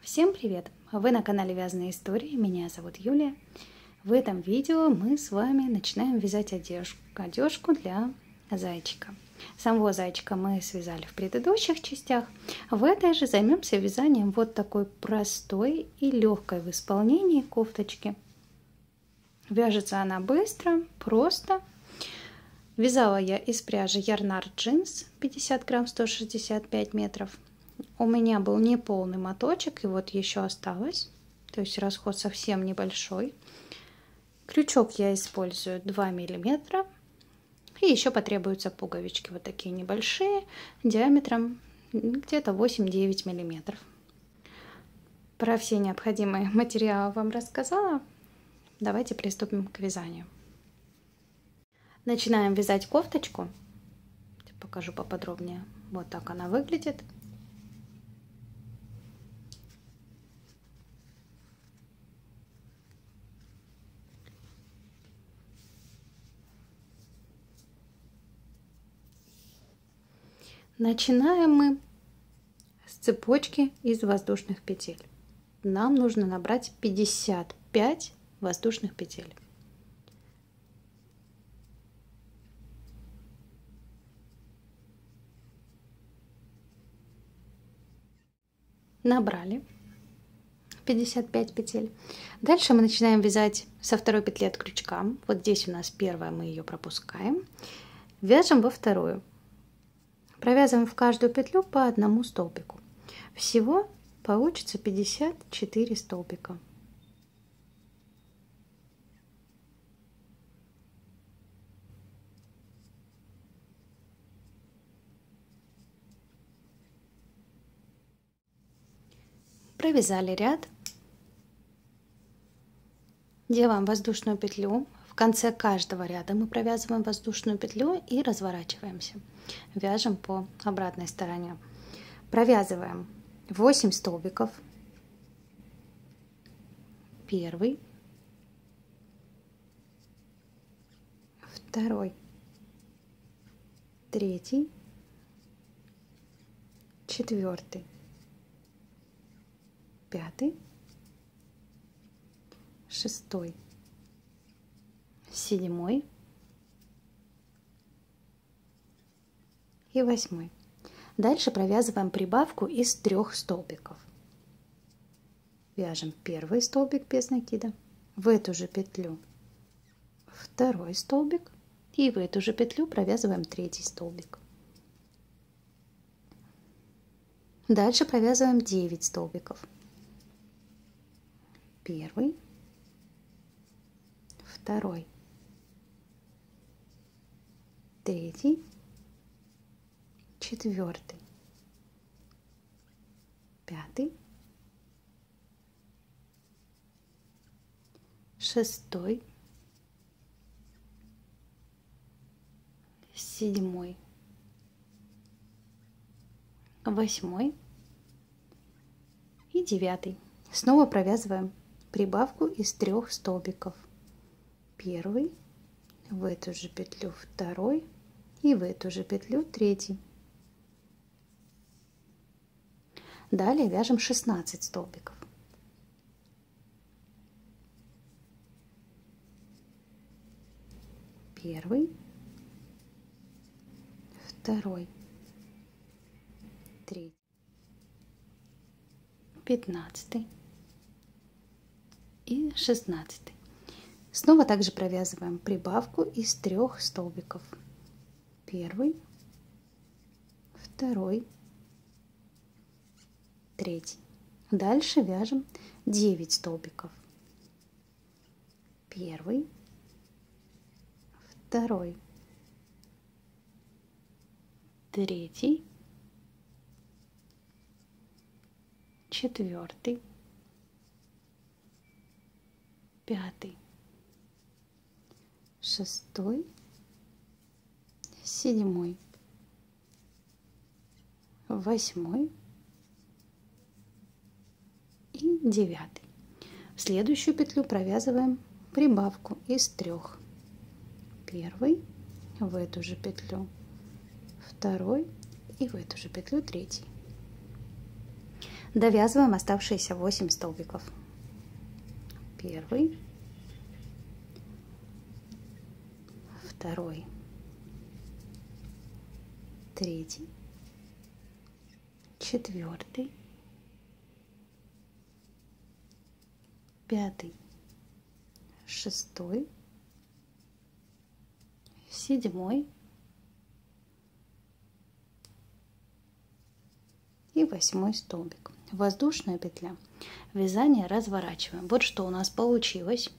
Всем привет! Вы на канале Вязаные истории, меня зовут Юлия. В этом видео мы с вами начинаем вязать одежку для зайчика. Самого зайчика мы связали в предыдущих частях. В этой же займемся вязанием вот такой простой и легкой в исполнении кофточки. Вяжется она быстро, просто. Вязала я из пряжи Yarnart Jeans 50 грамм 165 метров. У меня был неполный моточек, и вот еще осталось, то есть расход совсем небольшой. Крючок я использую 2 миллиметра, и еще потребуются пуговички вот такие небольшие, диаметром где-то 8-9 миллиметров. Про все необходимые материалы вам рассказала. Давайте приступим к вязанию. Начинаем вязать кофточку. Покажу поподробнее. Вот так она выглядит. Начинаем мы с цепочки из воздушных петель. Нам нужно набрать 55 воздушных петель. Набрали 55 петель. Дальше мы начинаем вязать со второй петли от крючка. Вот здесь у нас первая, мы ее пропускаем. Вяжем во вторую. Провязываем в каждую петлю по одному столбику. Всего получится 54 столбика. Провязали ряд. Делаем воздушную петлю. В конце каждого ряда мы провязываем воздушную петлю и разворачиваемся. Вяжем по обратной стороне. Провязываем 8 столбиков. Первый, второй, третий, четвертый, пятый, шестой, седьмой и восьмой. Дальше провязываем прибавку из 3 столбиков. Вяжем первый столбик без накида, в эту же петлю второй столбик и в эту же петлю провязываем третий столбик. Дальше провязываем 9 столбиков. Первый, второй, третий, четвертый, пятый, шестой, седьмой, восьмой и 9. Снова провязываем прибавку из 3 столбиков. Первый, в эту же петлю второй и в эту же петлю третий. Далее вяжем 16 столбиков. Первый, второй, третий, 15 и 16. Снова также провязываем прибавку из 3 столбиков. Первый, второй, третий. Дальше вяжем 9 столбиков. Первый, второй, третий, четвертый, пятый, шестой, седьмой, восьмой и 9. В следующую петлю провязываем прибавку из 3. Первый, в эту же петлю второй и в эту же петлю третий. Довязываем оставшиеся 8 столбиков. Первый, второй, третий, четвертый, пятый, шестой, седьмой и 8 столбик. Воздушная петля. Вязание разворачиваем. Вот что у нас получилось.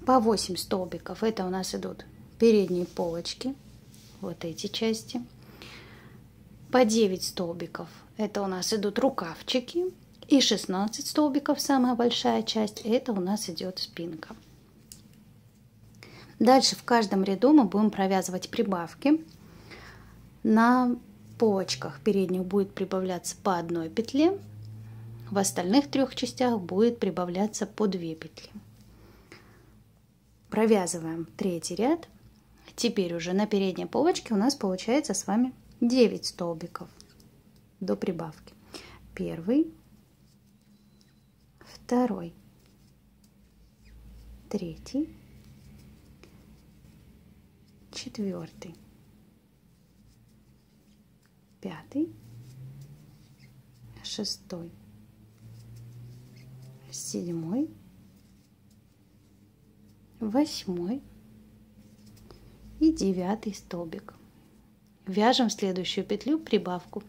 По 8 столбиков. Это у нас идут передние полочки. Вот эти части. По 9 столбиков. Это у нас идут рукавчики. И 16 столбиков, самая большая часть, это у нас идет спинка. Дальше в каждом ряду мы будем провязывать прибавки. На полочках передних будет прибавляться по 1 петле, в остальных 3 частях будет прибавляться по 2 петли. Провязываем 3-й ряд. Теперь уже на передней полочке у нас получается с вами 9 столбиков до прибавки. Первый, второй, третий, четвертый, пятый, шестой, седьмой, восьмой и 9 столбик. Вяжем следующую петлю прибавку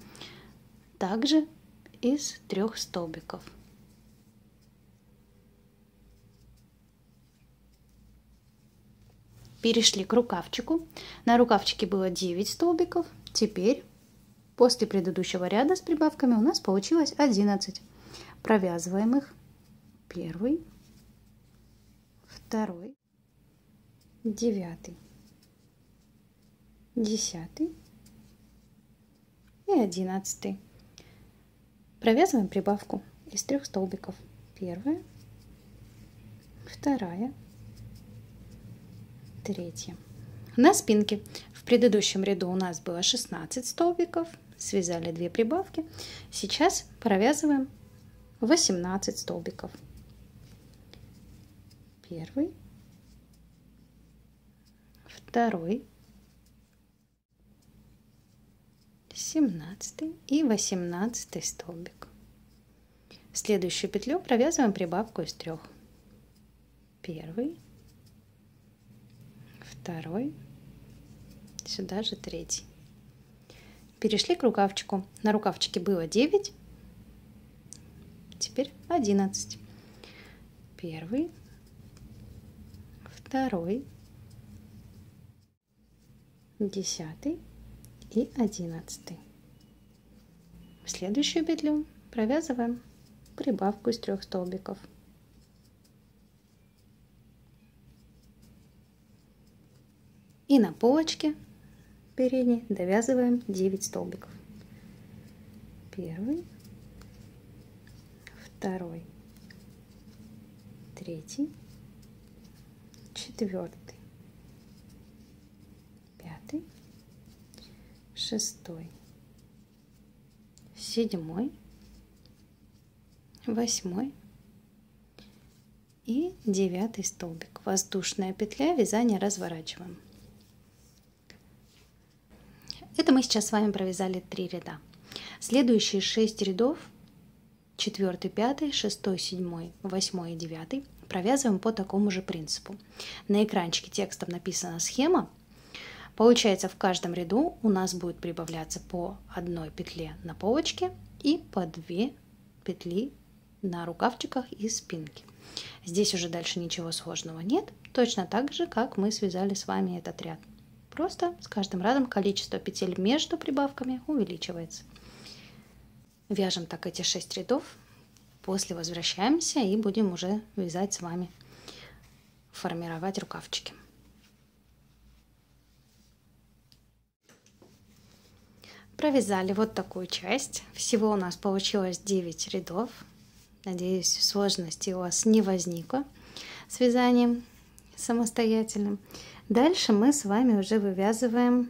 также из 3 столбиков. Перешли к рукавчику. На рукавчике было 9 столбиков. Теперь после предыдущего ряда с прибавками у нас получилось 11. Провязываем их. Первый, второй, 9, 10 и 11. Провязываем прибавку из 3 столбиков. Первая, вторая, третья. На спинке в предыдущем ряду у нас было 16 столбиков, связали 2 прибавки. Сейчас провязываем 18 столбиков. Первый, второй, 17 и 18 столбик. В следующую петлю провязываем прибавку из 3. Первый, второй, сюда же третий. Перешли к рукавчику. На рукавчике было 9, теперь 11. Первый, второй, 10 и 11. В следующую петлю провязываем прибавку из 3 столбиков. И на полочке передней довязываем 9 столбиков. Первый, второй, третий, четвертый, пятый, шестой, седьмой, восьмой и 9 столбик. Воздушная петля, вязание разворачиваем. Это мы сейчас с вами провязали 3 ряда. Следующие 6 рядов, 4, 5, 6, 7, 8 и 9, провязываем по такому же принципу. На экранчике текстом написана схема. Получается, в каждом ряду у нас будет прибавляться по 1 петле на полочке и по 2 петли на рукавчиках и спинке. Здесь уже дальше ничего сложного нет, точно так же, как мы связали с вами этот ряд. Просто с каждым рядом количество петель между прибавками увеличивается. Вяжем так эти 6 рядов. После возвращаемся и будем уже вязать с вами, формировать рукавчики. Провязали вот такую часть. Всего у нас получилось 9 рядов. Надеюсь, сложности у вас не возникло с вязанием самостоятельным. Дальше мы с вами уже вывязываем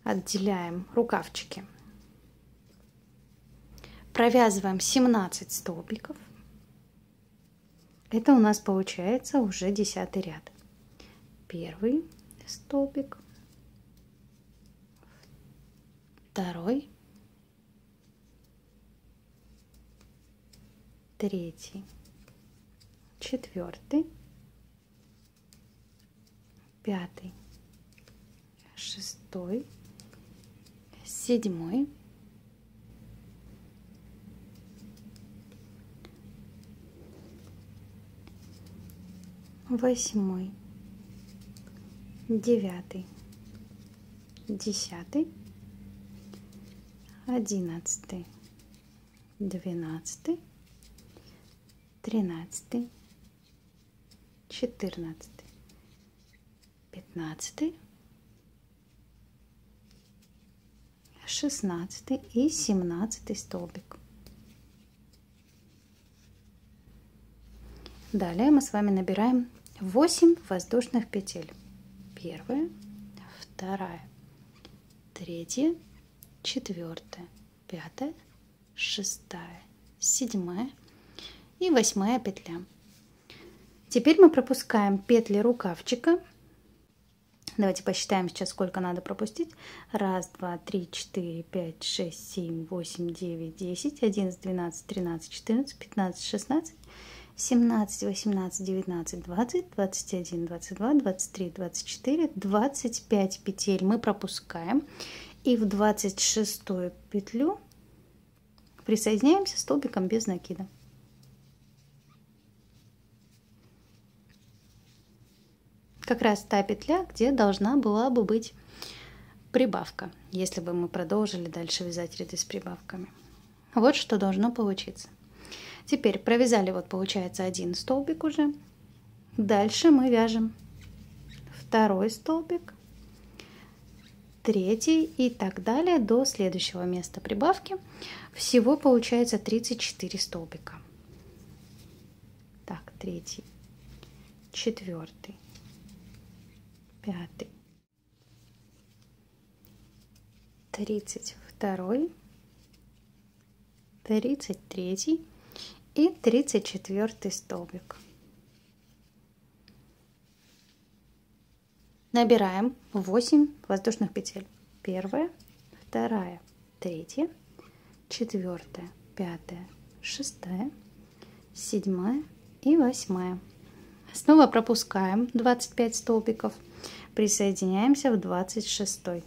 отделяем рукавчики. Провязываем 17 столбиков. Это у нас получается уже 10-й ряд. Первый столбик, второй, третий, четвертый, пятый, шестой, седьмой, восьмой, девятый, 10, 11, 12, 13, 14, 15, 16 и 17 столбик. Далее мы с вами набираем 8 воздушных петель. Первая, вторая, третья, четвертая, пятая, шестая, седьмая и 8 петля. Теперь мы пропускаем петли рукавчика. Давайте посчитаем сейчас, сколько надо пропустить. 1, 2, 3, 4, 5, 6, 7, 8, 9, 10, 11, 12, 13, 14, 15, 16, 17, 18, 19, 20, 21, 22, 23, 24, 25 петель мы пропускаем. И в 26-ю петлю присоединяемся столбиком без накида. Как раз та петля, где должна была бы быть прибавка, если бы мы продолжили дальше вязать ряды с прибавками. Вот что должно получиться. Теперь провязали, вот получается, один столбик уже. Дальше мы вяжем второй столбик, третий и так далее до следующего места прибавки. Всего получается 34 столбика. Так, третий, четвертый, пятый, 32, 33 и 34 столбик. Набираем 8 воздушных петель. Первая, вторая, третья, четвертая, пятая, шестая, седьмая и 8. Снова пропускаем 25 столбиков. Присоединяемся в 26.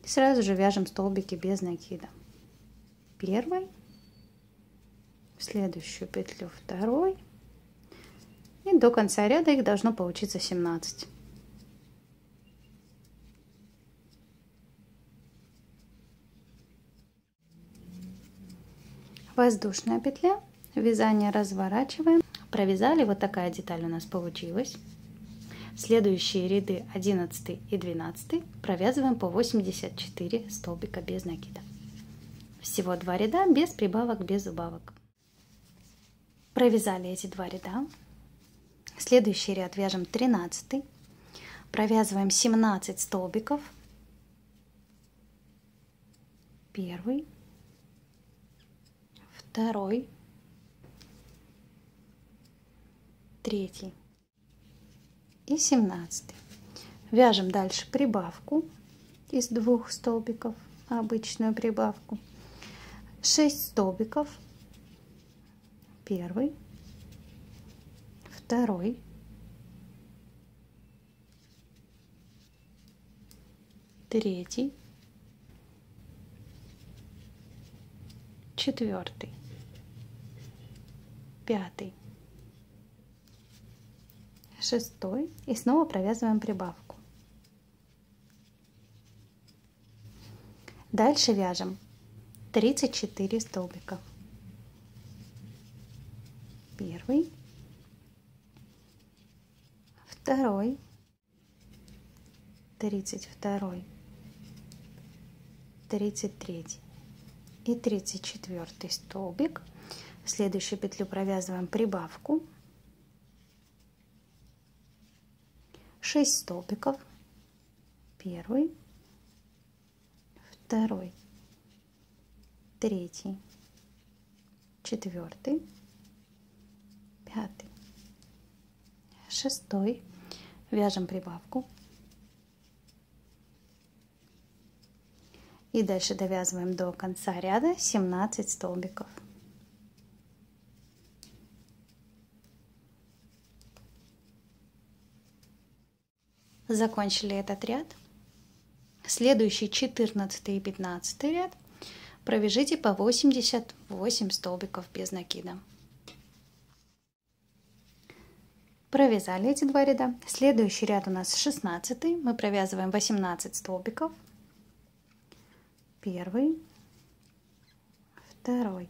Сразу же вяжем столбики без накида. Первый, в следующую петлю второй, и до конца ряда их должно получиться 17. Воздушная петля, вязание разворачиваем, провязали, вот такая деталь у нас получилась. Следующие ряды 11 и 12 провязываем по 84 столбика без накида. Всего 2 ряда без прибавок, без убавок. Провязали эти 2 ряда. Следующий ряд вяжем 13, провязываем 17 столбиков. Первый, второй, третий и 17. Вяжем дальше прибавку из 2 столбиков, обычную прибавку. 6 столбиков. Первый, второй, третий, четвертый, пятый, шестой и снова провязываем прибавку. Дальше вяжем 34 столбика. Первый, второй, 32, 33 и 34 столбик. В следующую петлю провязываем прибавку. 6 столбиков. Первый, второй, третий, четвертый, пятый, шестой. Вяжем прибавку. И дальше довязываем до конца ряда 17 столбиков. Закончили этот ряд. Следующий 14 и 15 ряд провяжите по 88 столбиков без накида. Провязали эти два ряда. Следующий ряд у нас 16. Мы провязываем 18 столбиков. Первый, второй,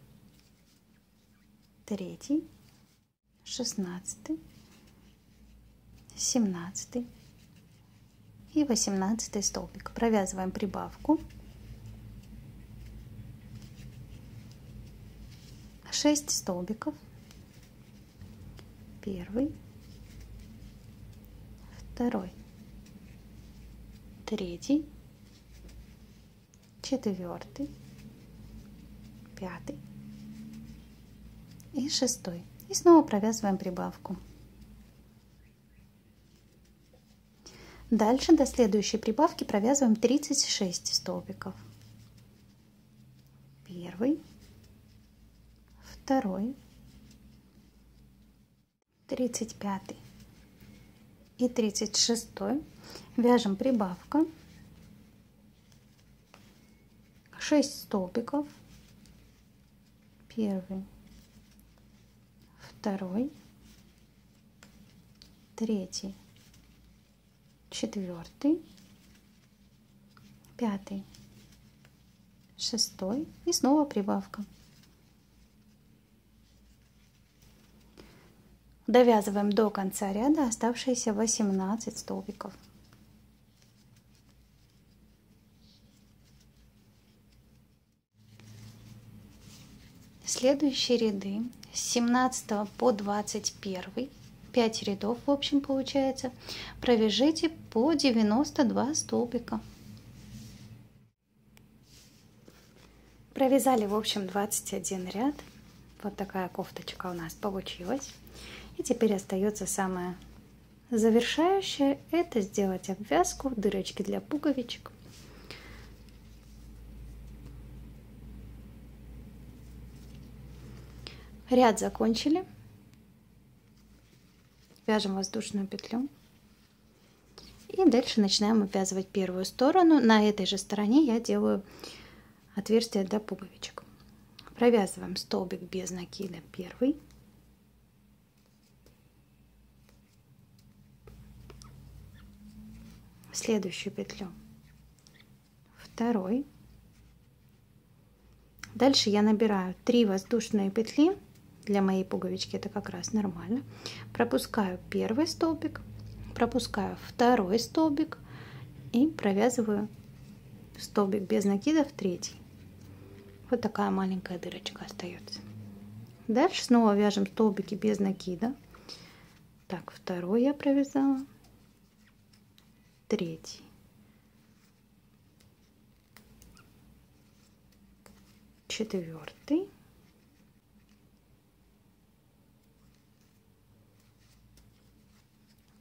третий, 16, 17 и 18 столбик. Провязываем прибавку. 6 столбиков. Первый, второй, третий, четвертый, пятый и шестой. И снова провязываем прибавку. Дальше до следующей прибавки провязываем 36 столбиков. Первый, второй, 35 и 36. Вяжем прибавка. 6 столбиков. Первый, второй, третий, четвертый, пятый, шестой и снова прибавка. Довязываем до конца ряда оставшиеся 18 столбиков. Следующие ряды с 17 по 21, 5 рядов в общем получается, провяжите по 92 столбика. Провязали в общем 21 ряд. Вот такая кофточка у нас получилась. И теперь остается самое завершающее, это сделать обвязку, дырочки для пуговичек. Ряд закончили. Вяжем воздушную петлю. И дальше начинаем обвязывать первую сторону. На этой же стороне я делаю отверстие для пуговичек. Провязываем столбик без накида первый. Следующую петлю второй. Дальше я набираю 3 воздушные петли. Для моей пуговички это как раз нормально. Пропускаю первый столбик, пропускаю второй столбик и провязываю столбик без накида в третий. Вот такая маленькая дырочка остается. Дальше снова вяжем столбики без накида. Так, второй я провязала, третий, четвертый,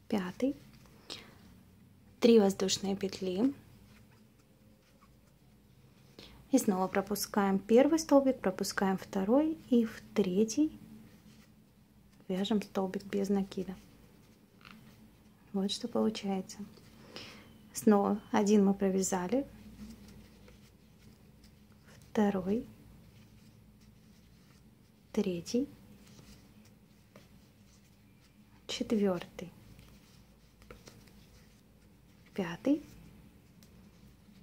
пятый, 3 воздушные петли. И снова пропускаем первый столбик, пропускаем второй и в третий вяжем столбик без накида. Вот что получается. Снова один мы провязали, второй, третий, четвертый, пятый,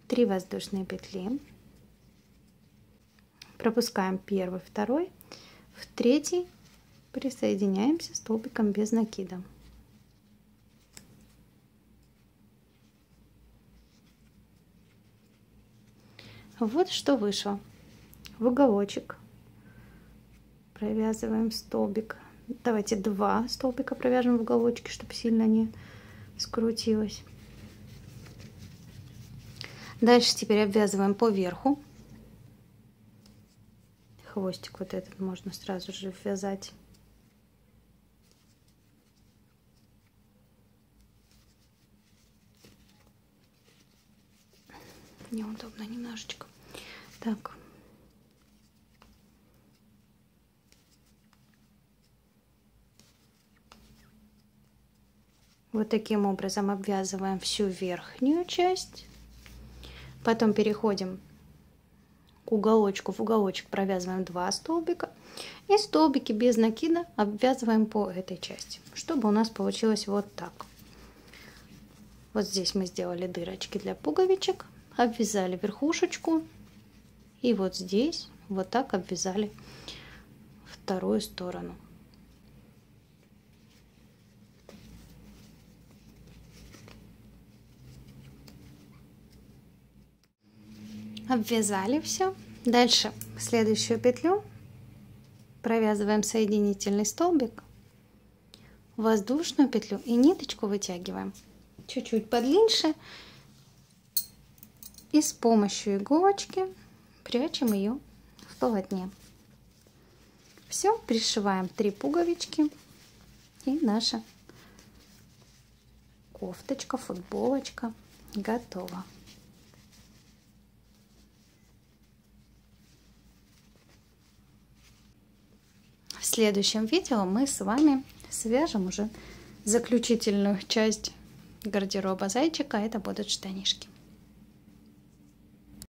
3 воздушные петли, пропускаем первый, второй, в третий присоединяемся столбиком без накида. Вот что вышло. В уголочек провязываем столбик. Давайте 2 столбика провяжем в уголочке, чтобы сильно не скрутилась. Дальше теперь обвязываем по верху. Хвостик вот этот можно сразу же ввязать. Неудобно немножечко. Так. Вот таким образом обвязываем всю верхнюю часть. Потом переходим к уголочку. В уголочек провязываем 2 столбика. И столбики без накида обвязываем по этой части, чтобы у нас получилось вот так. Вот здесь мы сделали дырочки для пуговичек. Обвязали верхушечку. И вот здесь вот так обвязали вторую сторону. Обвязали все. Дальше следующую петлю провязываем соединительный столбик, воздушную петлю и ниточку вытягиваем чуть-чуть подлиннее и с помощью иголочки прячем ее в полотне. Все, пришиваем 3 пуговички и наша кофточка, футболочка готова. В следующем видео мы с вами свяжем уже заключительную часть гардероба зайчика. Это будут штанишки.